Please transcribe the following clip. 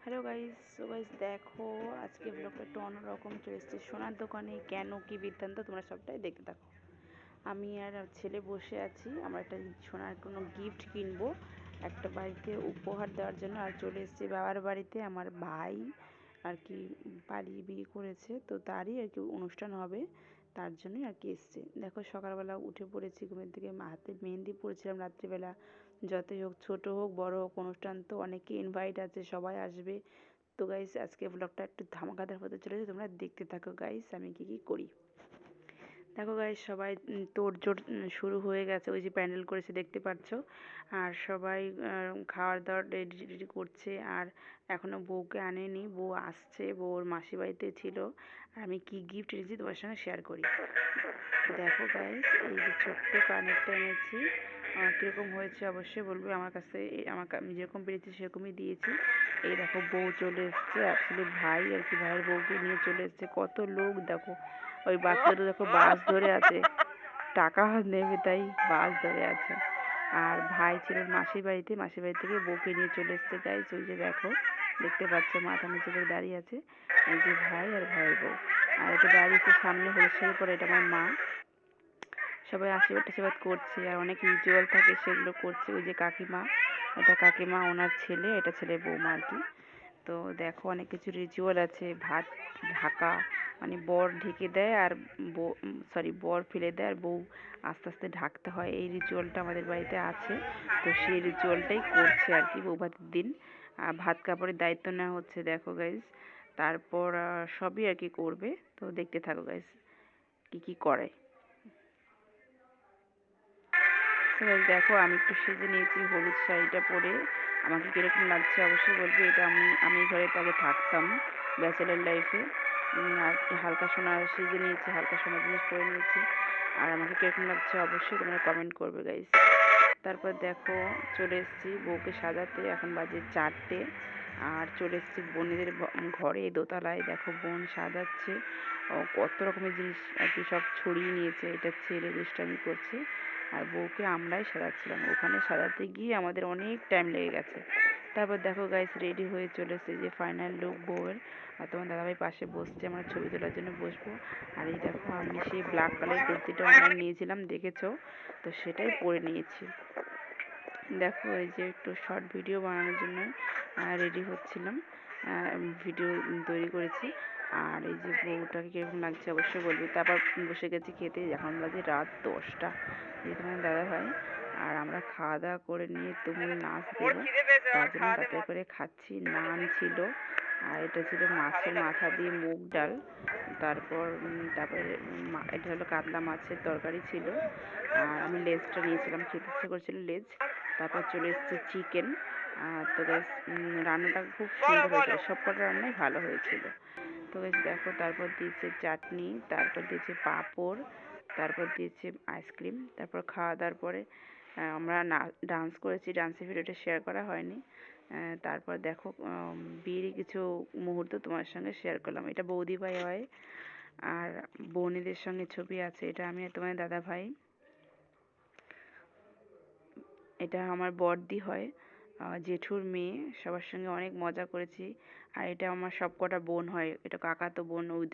Hello guys, so guys দেখো আজকে ব্লগটা একটু অন্যরকম চলে এসেছে সোনার দোকানে। কেন কি বৃত্তান্ত তোমরা সবটাই দেখতে থাকো। আমি আর ছেলে বসে আছি, আমরা একটা সোনার কোনো গিফট কিনবো একটা বাড়িতে উপহার দেওয়ার জন্য। আর চলে এসেছি বাবার বাড়িতে, আমার ভাই আর কি পালিয়ে বিয়ে করেছে, তো তারই আর কি অনুষ্ঠান হবে, তার জন্যই আর কি এসছে। দেখো সকালবেলা উঠে পড়েছি ঘুমের থেকে, হাতে মেহেন্দি পড়েছিলাম রাত্রিবেলা। যতই হোক ছোট হোক বড় হোক অনুষ্ঠান তো, অনেকে ইনভাইট আছে, সবাই আসবে। তো গাইস আজকে ব্লগটা একটু ধামাকাদার হতে চলেছে, তোমরা দেখতে থাকো গাইস আমি কি কি করি। দেখো গাইস সবাই তোড়জোড় শুরু হয়ে গেছে, ওই যে প্যান্ডেল করেছে দেখতে পাচ্ছ। আর সবাই খাওয়ার দাওয়ার রেডি করছে। আর এখনো বউকে আনেনি, বউ আসছে, বউর মাসি বাড়িতে ছিল। আর আমি কি গিফট এনেছি তোমার সঙ্গে শেয়ার করি। দেখো গাইস এই যে ছোট্ট কানেরটা এনেছি, কীরকম হয়েছে অবশ্যই বলবে। আমার কাছে আমি যেরকম পেরেছি সেরকমই দিয়েছি। এই দেখো বউ চলে এসছে, আসলে ভাই আর কি ভাইয়ের বউকে নিয়ে চলে এসছে। কত লোক দেখো, ওই বাচ্চাটা দেখো বাস ধরে আছে, টাকা নেবে তাই বাস ধরে আছে। আর ভাই ছিল মাসির বাড়িতে, মাসির বাড়ি থেকে বউকে নিয়ে চলে এসছে গাইস। ওই যে দেখো দেখতে পাচ্ছ মাথা নিচু করে দাঁড়িয়ে আছে, এই যে ভাই আর ভাইয়ের বউ। আর এটা দাঁড়িয়েছে সামনে হলুদ শাড়ি পরে, এটা আমার মা। সবাই আশীর্বাদ টাশীর্বাদ করছে, আর অনেক রিচুয়াল থাকে সেগুলো করছে। ওই যে কাকিমা, এটা কাকিমা, ওনার ছেলে, এটা ছেলের বৌমা আর কি। তো দেখো অনেক কিছু রিচুয়াল আছে, ভাত ঢাকা, মানে বর ঢেকে দেয় আর বর ফেলে দেয় আর বউ আস্তে আস্তে ঢাকতে হয়, এই রিচুয়ালটা আমাদের বাড়িতে আছে। তো সেই রিচুয়ালটাই করছে আর কি বউ ভাতের দিন। ভাত কাপড়ের দায়িত্ব নেওয়া হচ্ছে দেখো গাইজ। তারপর সবই আর কি করবে, তো দেখতে থাকো গাইজ কি কি করে। তো দেখো আমি একটু সেজে নিয়েছি হলুদ শাড়িটা পরে, আমাকে কীরকম লাগছে অবশ্যই বলবে। এটা আমি এই ঘরে আগে থাকতাম ব্যাচেলার লাইফে। আর হালকা সোনা সেজে নিয়েছি, হালকা সোনার জিনিস পরে নিয়েছি। আর আমাকে কীরকম লাগছে অবশ্যই তোমরা কমেন্ট করবে গাইস। তারপর দেখো চলে এসেছি বউকে সাজাতে, এখন বাজে 4টে। আর চলে এসেছি বোনেদের ঘরে দোতলায়, দেখো বোন সাজাচ্ছে। কত রকমের জিনিস আর কি সব ছড়িয়ে নিয়েছে, এটা ছেলে দুষ্টামি করছে। আর বউকে আমরাই সাজাচ্ছিলাম, ওখানে সাজাতে গিয়ে আমাদের অনেক টাইম লেগে গেছে। তারপর দেখো গাইস রেডি হয়ে চলেছে, যে ফাইনাল লুক বউয়ের। আর তোমার দাদাভাই পাশে বসছে, আমরা ছবি তোলার জন্য বসবো। আর এই দেখো আমি সেই ব্ল্যাক কালার কুর্তিটা অনলাইন নিয়েছিলাম দেখেছো, তো সেটাই পরে নিয়েছি। দেখো এই যে একটু শর্ট ভিডিও বানানোর জন্য রেডি হচ্ছিলাম, ভিডিও তৈরি করেছি। আর এই যে বউটাকে কীরকম লাগছে অবশ্যই বলবে। তারপর বসে গেছি খেতে, এখন বাজে রাত 10টা, এই তোমার দাদা ভাই আর আমরা খাওয়া দাওয়া করে নিয়ে তুমুল নাচ দেবো, তার জন্য তাড়াতাড়ি করে খাচ্ছি। নান ছিল, আর এটা ছিল মাছের মাথা দিয়ে মুগ ডাল। তারপরে এটা হলো কাতলা মাছের তরকারি ছিল। আর আমি লেজটা নিয়েছিলাম, খেতে ইচ্ছে করছিল লেজ। তারপর চলে এসেছে চিকেন। তো গাইস রান্নাটা খুব সুন্দর হয়েছিল, সবকটা রান্নাই ভালো হয়েছিল। তো গাইস দেখো তারপর দিয়েছে চাটনি, তারপর দিয়েছে পাঁপড়, তারপর দিয়েছে আইসক্রিম। তারপর খাওয়া দাওয়ার পরে আমরা ডান্স করেছি, ডান্সের ভিডিওটা শেয়ার করা হয়নি। তারপর দেখো বিয়েরই কিছু মুহূর্ত তোমার সঙ্গে শেয়ার করলাম। এটা বৌদি ভাই হয়, আর বোনেদের সঙ্গে ছবি আছে, এটা আমি আর তোমার দাদা ভাই। এটা আমার বড়দি হয়, জেঠুর মেয়ে। সবার সঙ্গে অনেক মজা করেছি। আর এটা আমার সবকটা বোন হয়, এটা কাকাতো বোন, ওই